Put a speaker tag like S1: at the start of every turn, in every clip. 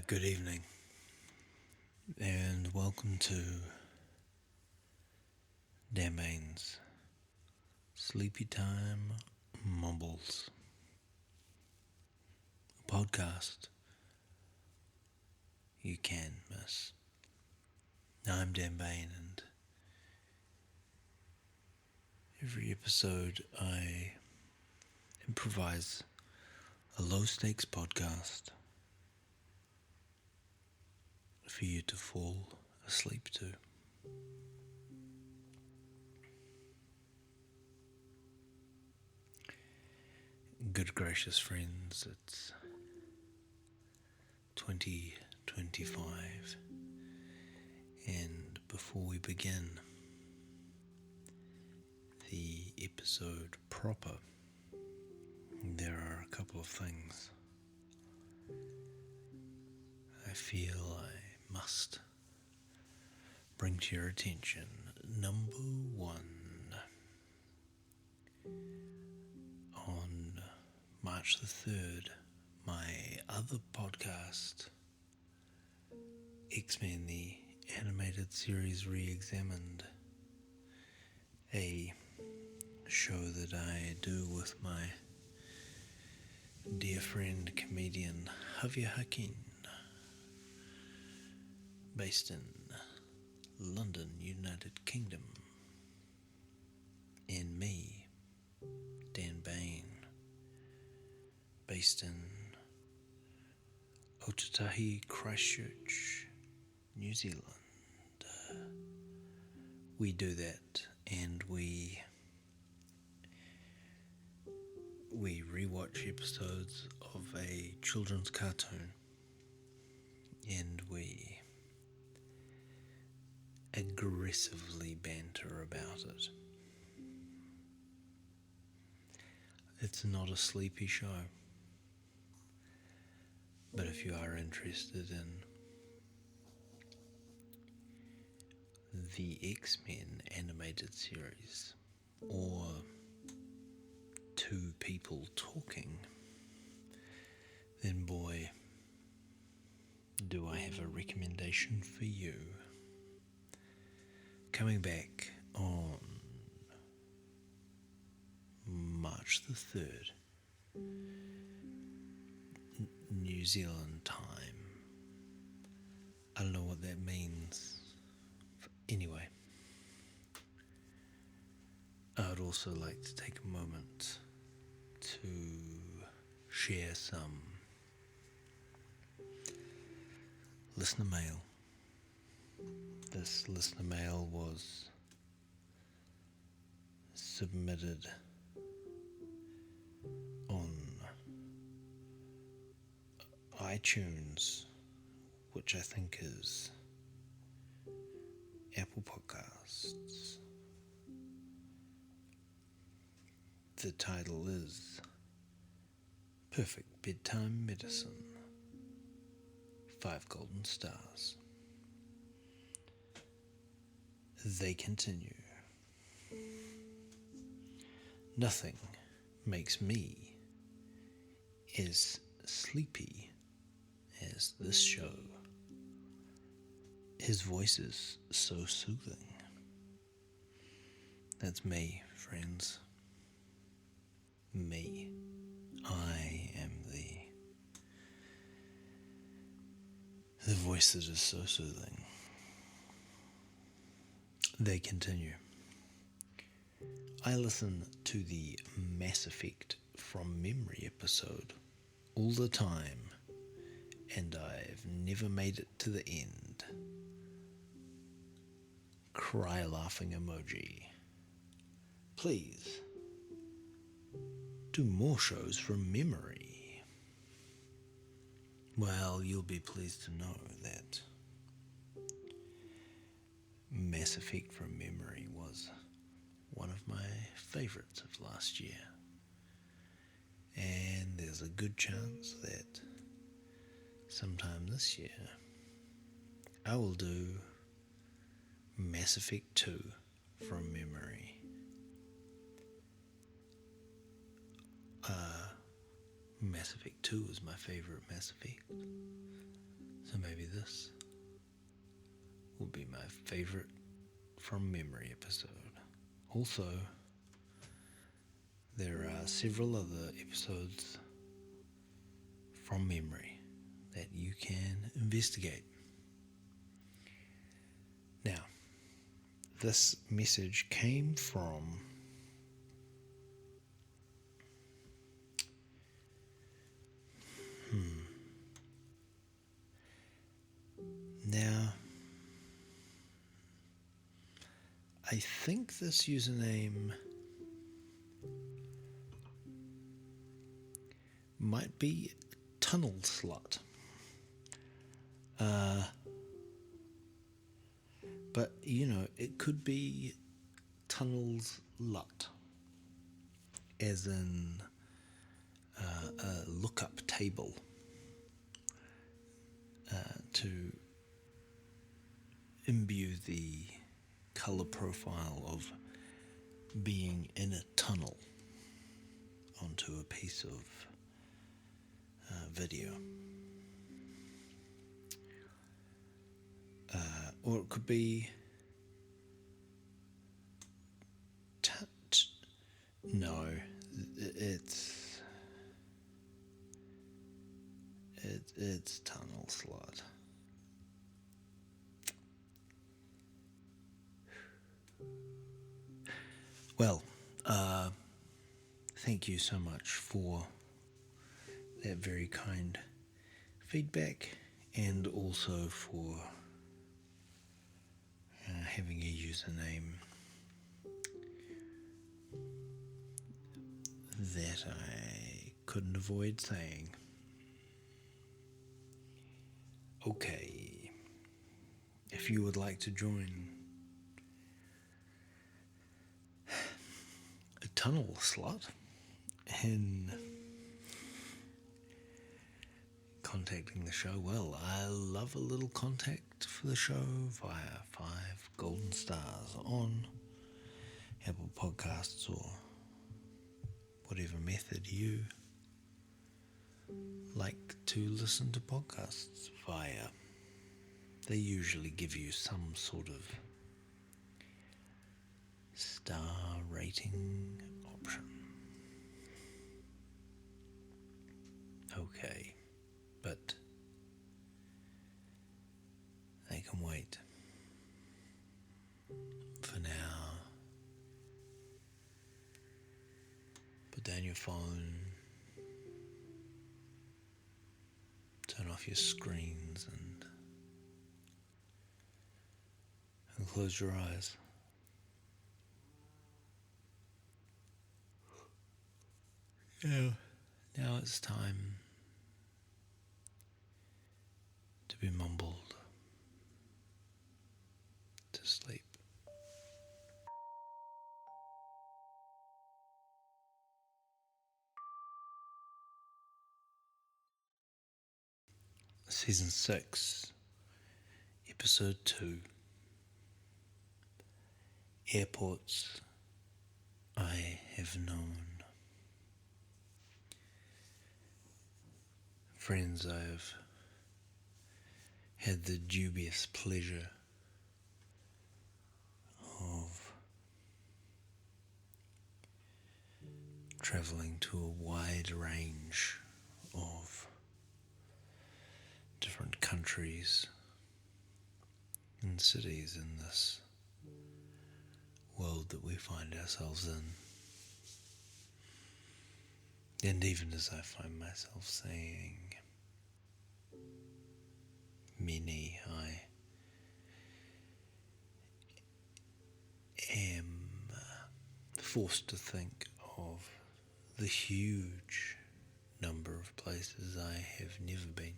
S1: Good evening, and welcome to Damain's Sleepy Time Mumbles, a podcast you can miss. I'm Dan Bain, and every episode I improvise a low-stakes podcast for you to fall asleep to. Good gracious friends, it's 2025, and before we begin the episode proper, there are a couple of things I feel I must bring to your attention. Number one, on March the 3rd, my other podcast, X-Men, the animated series re-examined, a show that I do with my dear friend comedian Javier Hakim, based in London, United Kingdom, and me, Dan Bain, based in Otatahi, Christchurch, New Zealand. We do that, and we rewatch episodes of a children's cartoon, and we aggressively banter about it. It's not a sleepy show, but if you are interested in the X-Men animated series, or two people talking, then boy, do I have a recommendation for you. Coming back on March the 3rd, New Zealand time. I don't know what that means. Anyway, I would also like to take a moment to share some listener mail. This listener mail was submitted on iTunes, which I think is Apple Podcasts. The title is Perfect Bedtime Medicine, 5 golden stars. They continue. Nothing makes me as sleepy as this show. His voice is so soothing. That's me, friends. Me. I am the voice that is so soothing. They continue. I listen to the Mass Effect from Memory episode all the time, and I've never made it to the end. Cry laughing emoji. Please, do more shows from memory. Well, you'll be pleased to know that Mass Effect from Memory was one of my favourites of last year, and there's a good chance that sometime this year I will do Mass Effect 2 from memory. Mass Effect 2 is my favourite Mass Effect. So maybe this will be my favorite from memory episode. Also, there are several other episodes from memory that you can investigate. Now, this message came from Now, I think this username might be Tunnel Slut. But, it could be Tunnels Lut, as in a lookup table to imbue the color profile of being in a tunnel onto a piece of video. Or it could be no, it's Tunnel Slut. Well, thank you so much for that very kind feedback, and also for having a username that I couldn't avoid saying. Okay, if you would like to join a Tunnel Slut in contacting the show, well, I love a little contact for the show via 5 golden stars on Apple Podcasts or whatever method you like to listen to podcasts via. They usually give you some sort of star rating option. Okay, but they can wait. For now, put down your phone, turn off your screens, and close your eyes. Now it's time to be mumbled to sleep. Season 6, Episode 2, Airports I Have Known. Friends, I've had the dubious pleasure of travelling to a wide range of different countries and cities in this world that we find ourselves in. And even as I find myself saying many, I am forced to think of the huge number of places I have never been.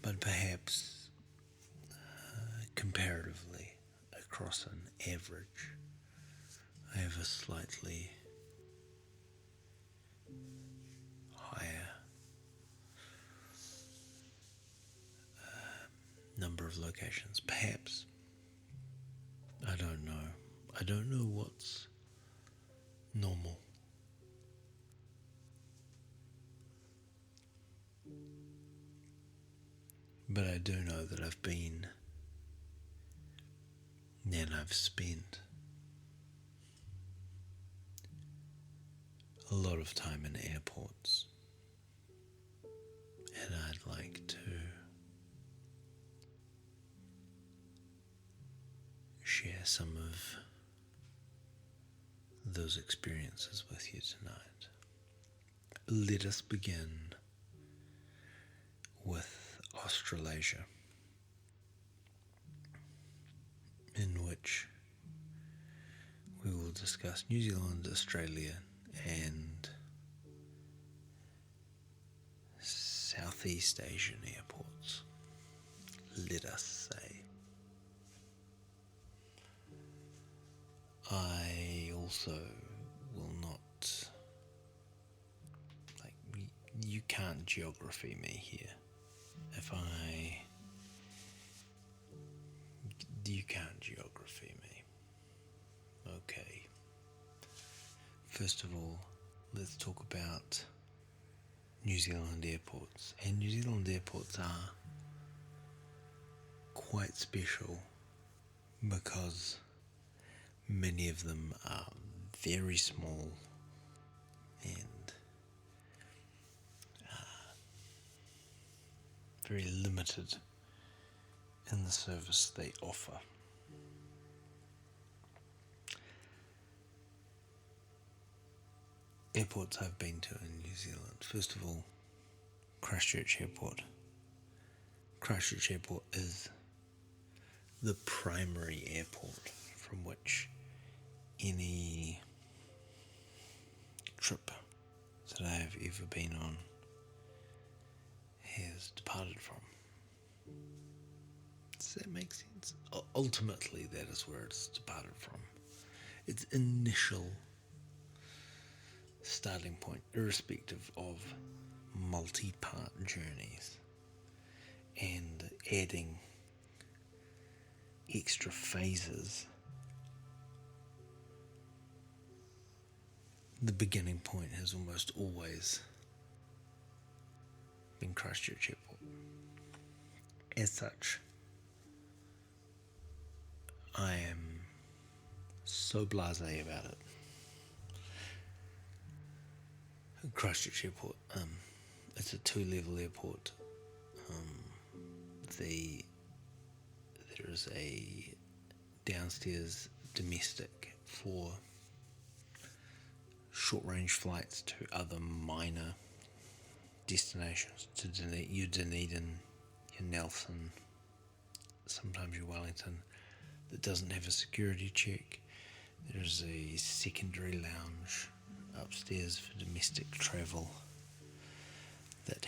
S1: But perhaps comparatively, across an average, I have a slightly higher number of locations. Perhaps. I don't know. I don't know what's normal. But I do know that I've been and I've spent a lot of time in airports, and I'd like to share some of those experiences with you tonight. Let us begin with Australasia, in which we will discuss New Zealand, Australia, and Southeast Asian airports, let us say. I also will not, you can't geography me here. You can't geography me. Okay. First of all, let's talk about New Zealand airports. And New Zealand airports are quite special because many of them are very small and very limited in the service they offer. Airports I've been to in New Zealand. First of all, Christchurch Airport. Christchurch Airport is the primary airport from which any trip that I have ever been on has departed from. Does that make sense? Ultimately, that is where it's departed from. Its initial starting point, irrespective of multi-part journeys and adding extra phases, the beginning point has almost always been Christchurch Airport. As such, I am so blasé about it. Christchurch Airport, it's a 2-level airport. There is a downstairs domestic for short-range flights to other minor destinations, to your Dunedin, your Nelson, sometimes your Wellington, that doesn't have a security check. There is a secondary lounge upstairs for domestic travel that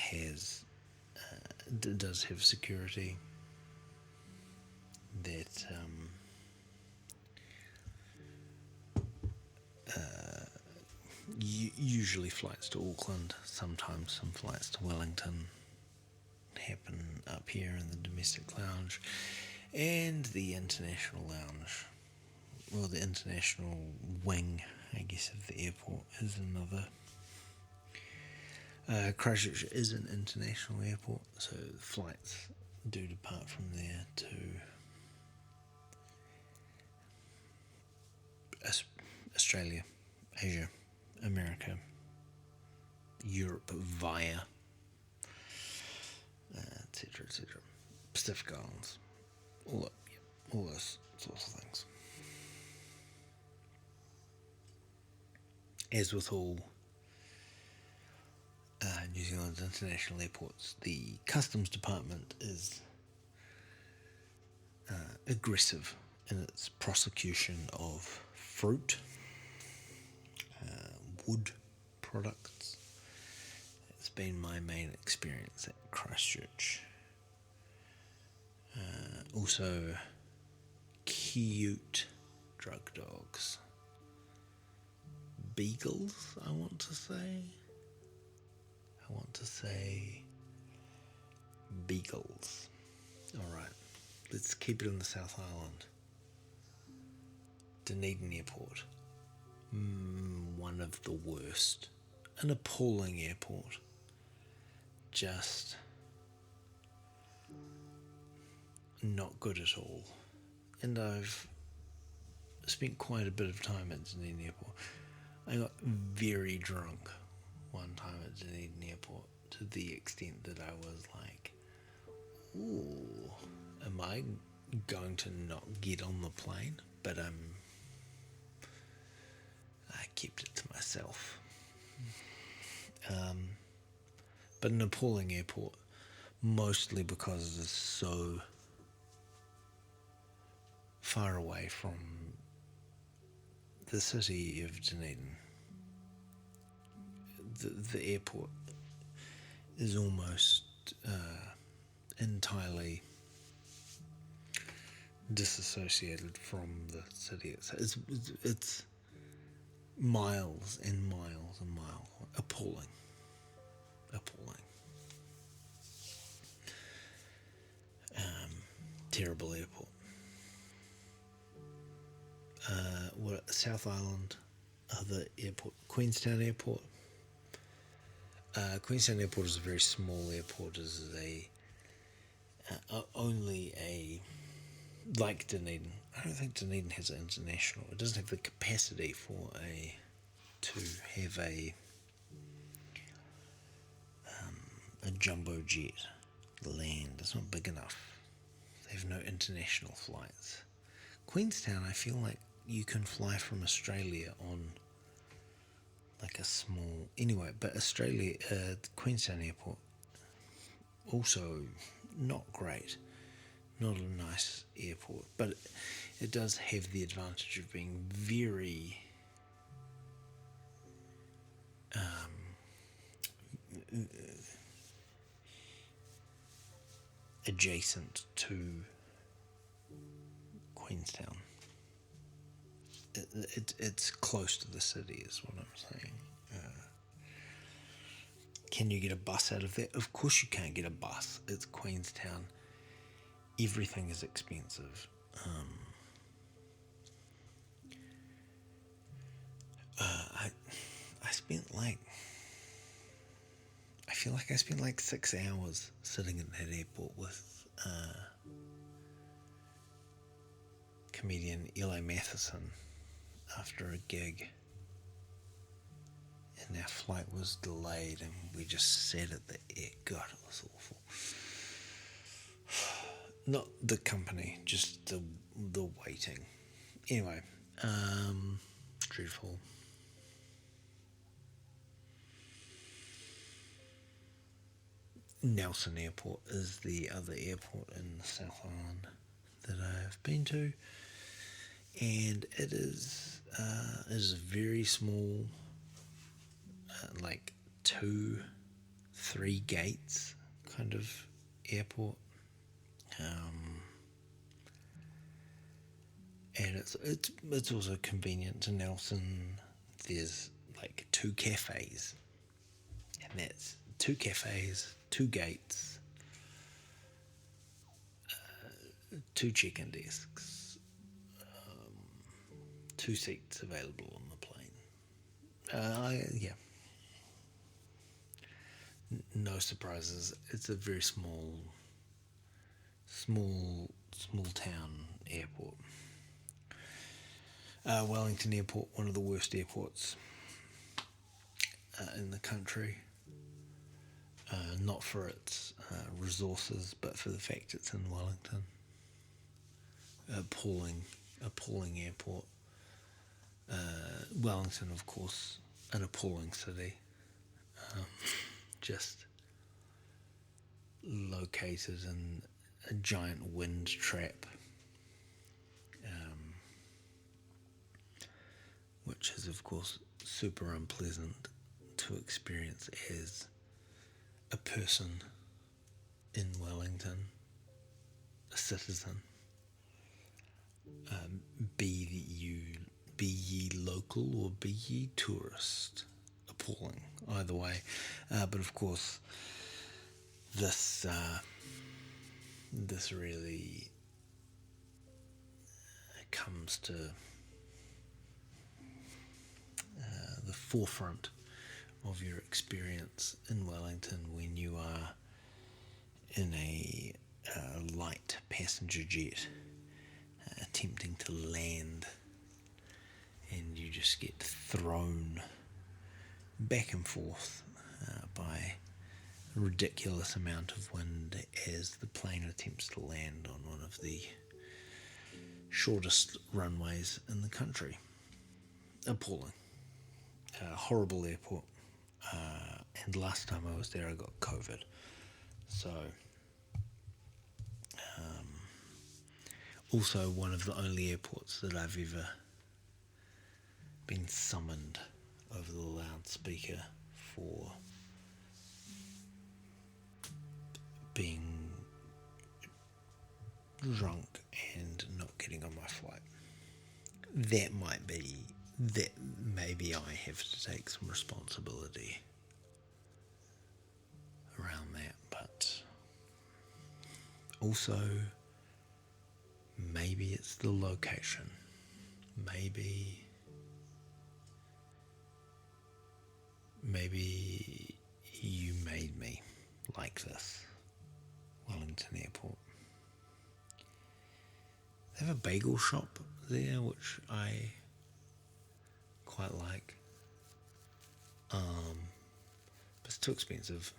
S1: does have security, that usually flights to Auckland, sometimes some flights to Wellington happen up here in the domestic lounge, and the international lounge, well, the international wing, I guess, of the airport is another. Christchurch is an international airport, so flights do depart from there to Australia, Asia, America, Europe via, etc., etc., Pacific Islands, all those sorts of things. As with all New Zealand's international airports, the customs department is aggressive in its prosecution of fruit, wood products. It's been my main experience at Christchurch. Also, cute drug dogs. Beagles, I want to say beagles. Alright, let's keep it in the South Island. Dunedin Airport. One of the worst. An appalling airport. Just not good at all. And I've spent quite a bit of time at Dunedin Airport. I got very drunk one time at Dunedin Airport to the extent that I was like, ooh, am I going to not get on the plane? But I kept it to myself. But an appalling airport, mostly because it is so far away from the city of Dunedin. The airport is almost entirely disassociated from the city. It's miles and miles and miles. Appalling. Terrible airport. South Island, other airport, Queenstown Airport. Queenstown Airport is a very small airport. It is only like Dunedin. I don't think Dunedin has an international. It doesn't have the capacity to have a jumbo jet land. It's not big enough. They have no international flights. Queenstown, I feel like you can fly from Australia on like a small... Anyway, but Australia, Queenstown Airport, also not great. Not a nice airport, but it does have the advantage of being very adjacent to Queenstown. It's close to the city is what I'm saying. Can you get a bus out of there? Of course you can't get a bus. It's Queenstown. Everything is expensive. I feel like I spent like 6 hours sitting in that airport with comedian Eli Matheson after a gig, and our flight was delayed and we just sat at the air. God, it was awful. Not the company, just the waiting. Anyway, dreadful. Nelson Airport is the other airport in the South Island that I've been to, and it is a very small, like 2-3 gates kind of airport, and it's also convenient to Nelson. There's like 2 cafes, and that's 2 cafes, 2 gates, 2 check-in desks, 2 seats available on the plane. Yeah. No surprises. It's a very small town airport. Wellington Airport, one of the worst airports in the country. Not for its resources, but for the fact it's in Wellington. Appalling airport. Wellington, of course, an appalling city. Just located in a giant wind trap, which is, of course, super unpleasant to experience as a person in Wellington, a citizen, be ye local or be ye tourist. Appalling either way, but of course this really comes to the forefront of your experience in Wellington when you are in a light passenger jet attempting to land, and you just get thrown back and forth by a ridiculous amount of wind as the plane attempts to land on one of the shortest runways in the country. Appalling. Horrible airport. And last time I was there I got COVID. So, also one of the only airports that I've ever been summoned over the loudspeaker for being drunk and not getting on my flight. That maybe I have to take some responsibility around that, but also maybe it's the location. Maybe you made me like this. Wellington Airport. They have a bagel shop there, which I quite like. But it's too expensive.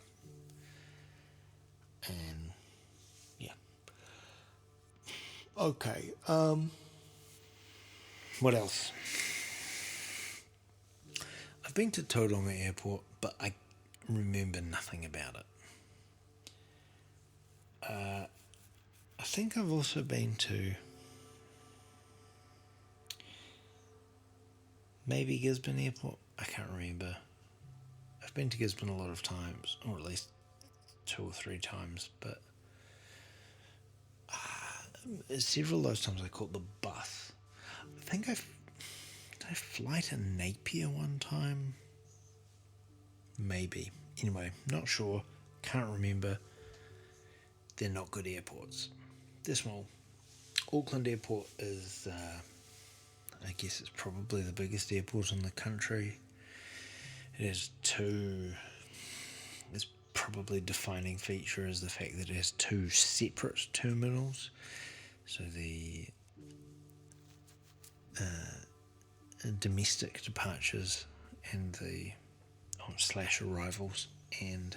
S1: And yeah. Okay. What else? I've been to Tauranga Airport, but I remember nothing about it. I think I've also been to maybe Gisborne Airport. I can't remember. I've been to Gisborne a lot of times, or at least 2 or 3 times, but several of those times I caught the bus. I think did I fly to Napier one time? Maybe. Anyway, not sure. Can't remember. They're not good airports. They're small. Auckland Airport is, I guess it's probably the biggest airport in the country. It has its probably defining feature is the fact that it has 2 separate terminals. So the domestic departures and the / arrivals, and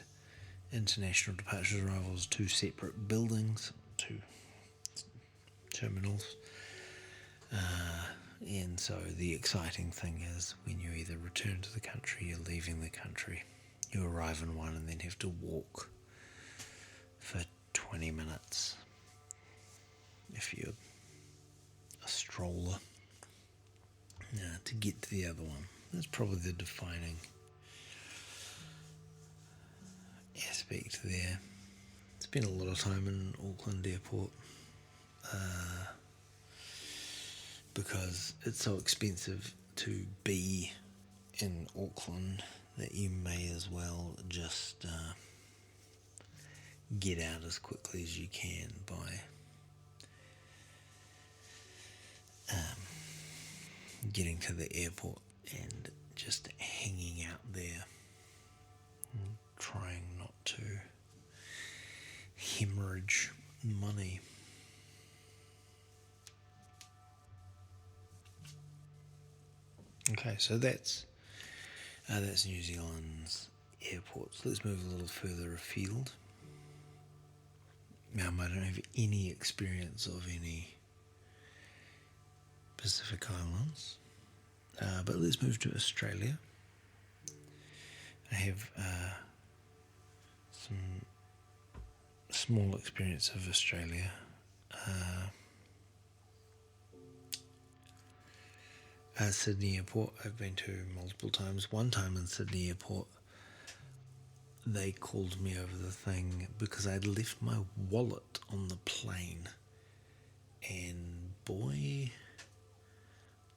S1: international departures arrivals, 2 separate buildings, 2 terminals. And so the exciting thing is when you either return to the country, you're leaving the country, you arrive in one and then have to walk for 20 minutes if you're a stroller to get to the other one. That's probably the defining aspect there. Spent a lot of time in Auckland Airport because it's so expensive to be in Auckland that you may as well just get out as quickly as you can by getting to the airport and just hanging out there and trying not to hemorrhage money. Okay, so that's New Zealand's airports. Let's move a little further afield. Now, I don't have any experience of any Pacific Islands, but let's move to Australia. I have some small experience of Australia. Sydney Airport I've been to multiple times. One time in Sydney Airport they called me over the thing because I'd left my wallet on the plane, and boy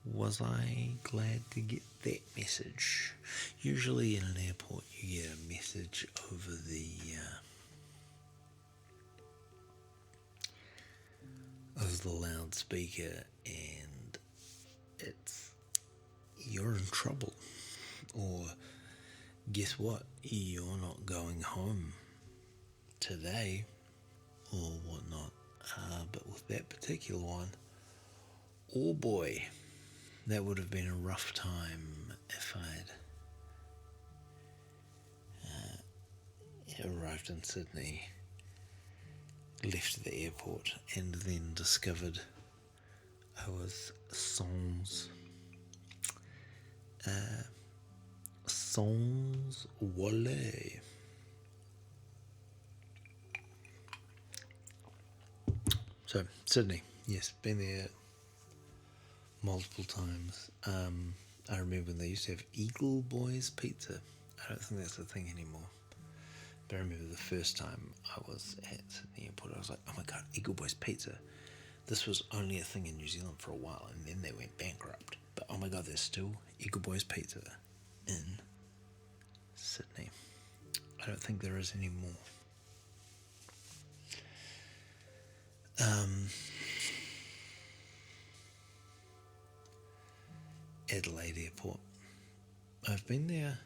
S1: was I glad to get that message. Usually in an airport you get a message over the loudspeaker, and it's you're in trouble, or guess what, you're not going home today, or whatnot. But with that particular one, oh boy, that would have been a rough time if I'd arrived in Sydney, left the airport, and then discovered I was sans wallet. So, Sydney, yes, been there multiple times. I remember when they used to have Eagle Boys Pizza. I don't think that's a thing anymore. But I remember the first time I was at Sydney Airport, I was like, oh my god, Eagle Boys Pizza. This was only a thing in New Zealand for a while, and then they went bankrupt. But oh my god, there's still Eagle Boys Pizza in Sydney. I don't think there is anymore. Adelaide Airport. I've been there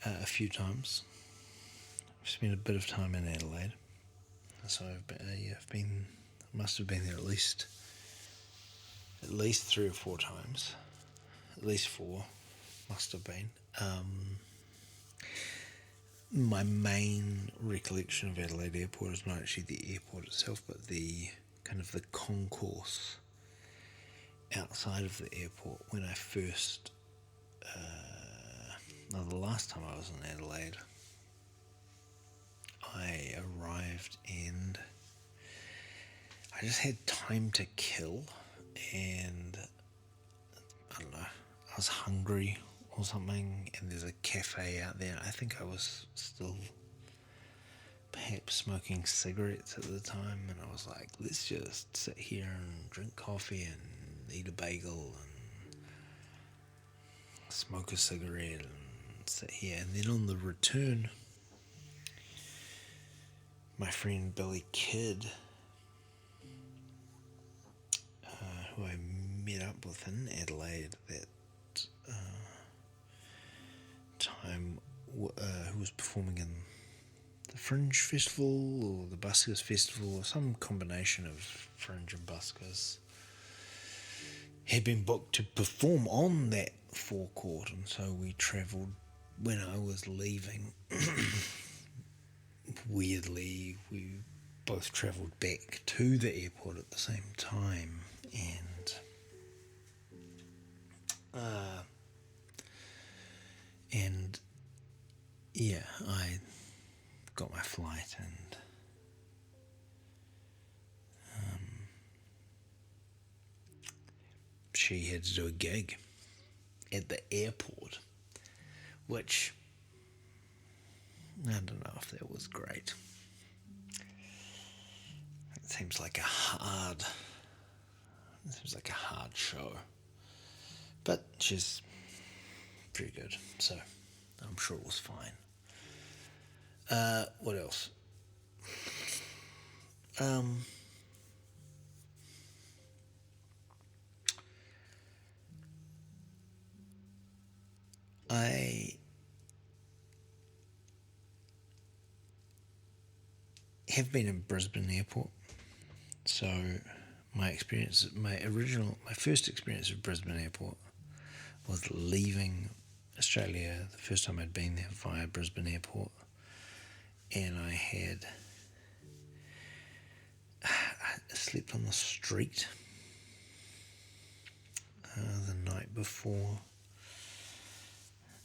S1: a few times. I've spent a bit of time in Adelaide, so must have been there at least 3 or 4 times. At least 4 must have been. My main recollection of Adelaide Airport is not actually the airport itself, but the kind of the concourse outside of the airport when I first, the last time I was in Adelaide, I arrived and I just had time to kill, and I don't know, I was hungry or something, and there's a cafe out there. I think I was still perhaps smoking cigarettes at the time, and I was like, let's just sit here and drink coffee and eat a bagel and smoke a cigarette and sit here. And then on the return, my friend Billy Kidd, who I met up with in Adelaide that time, who was performing in the Fringe Festival or the Buskers Festival or some combination of Fringe and Buskers, had been booked to perform on that forecourt, and so we travelled. When I was leaving, weirdly, we both travelled back to the airport at the same time, and yeah, I got my flight, and she had to do a gig at the airport, which I don't know if that was great. It seems like a hard show, but she's pretty good, so I'm sure it was fine. What else? I have been in Brisbane Airport, so my first experience of Brisbane Airport was leaving Australia the first time I'd been there via Brisbane Airport, and I slept on the street the night before.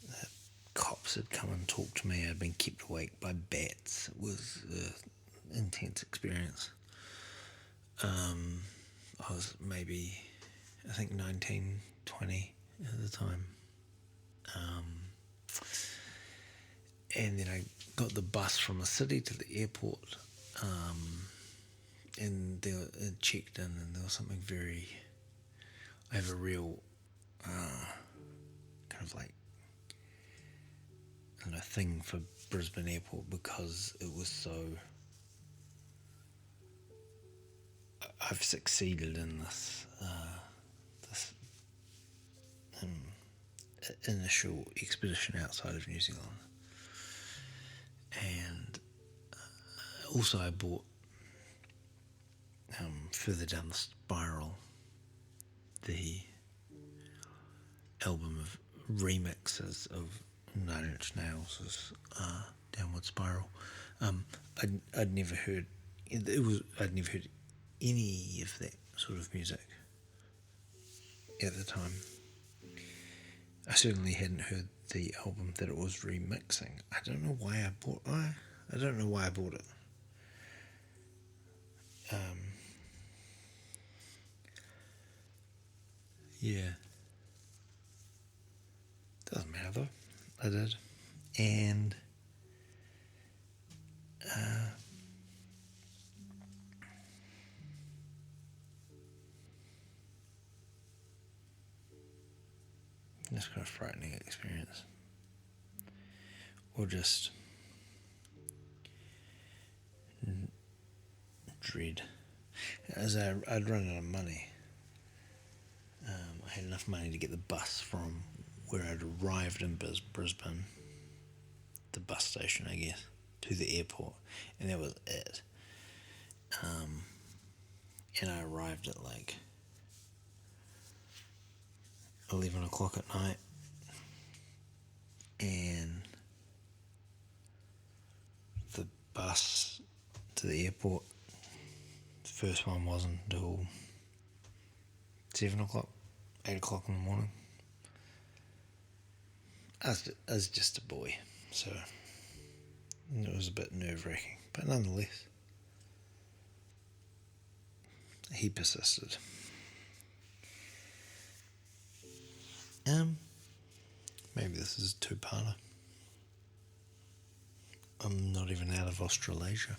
S1: The cops had come and talked to me. I'd been kept awake by bats. It was an intense experience. I was maybe, I think 19, 20 at the time. And then I got the bus from the city to the airport, and it checked in, and there was something I have a real kind of like, I don't know, thing for Brisbane Airport because it was so, I've succeeded in this initial expedition outside of New Zealand, and Also, I bought further down the spiral the album of remixes of Nine Inch Nails' Downward Spiral. I'd never heard I'd never heard any of that sort of music at the time. I certainly hadn't heard the album that it was remixing. I don't know why I bought it. Yeah. Doesn't matter though. I did. And it's kind of frightening experience. Or just dread. As I'd run out of money. I had enough money to get the bus from where I'd arrived in Brisbane, the bus station, I guess, to the airport, and that was it. And I arrived at like 11 o'clock at night, and the bus to the airport, the first one wasn't until 7 o'clock, 8 o'clock in the morning. I was just a boy, so it was a bit nerve-wracking, but nonetheless, he persisted. Maybe this is a two-parter. I'm not even out of Australasia.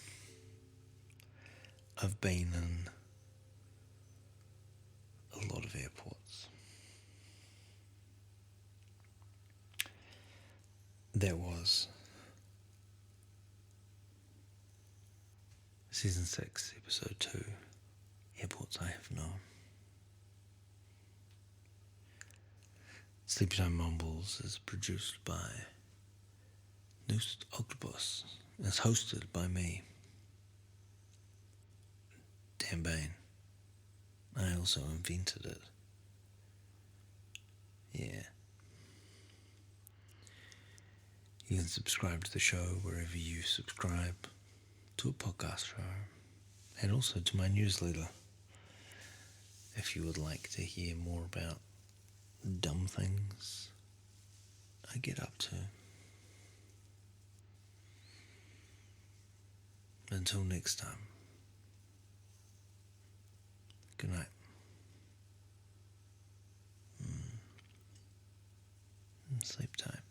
S1: I've been in a lot of airports. That was Season 6, Episode 2, Airports I Have Known. Sleepytime Mumbles is produced by Noosed Octopus. It's hosted by me, Dan Bain. I also invented it. Yeah. You can subscribe to the show wherever you subscribe to a podcast show, and also to my newsletter if you would like to hear more about dumb things I get up to. Until next time, good night. Sleep time.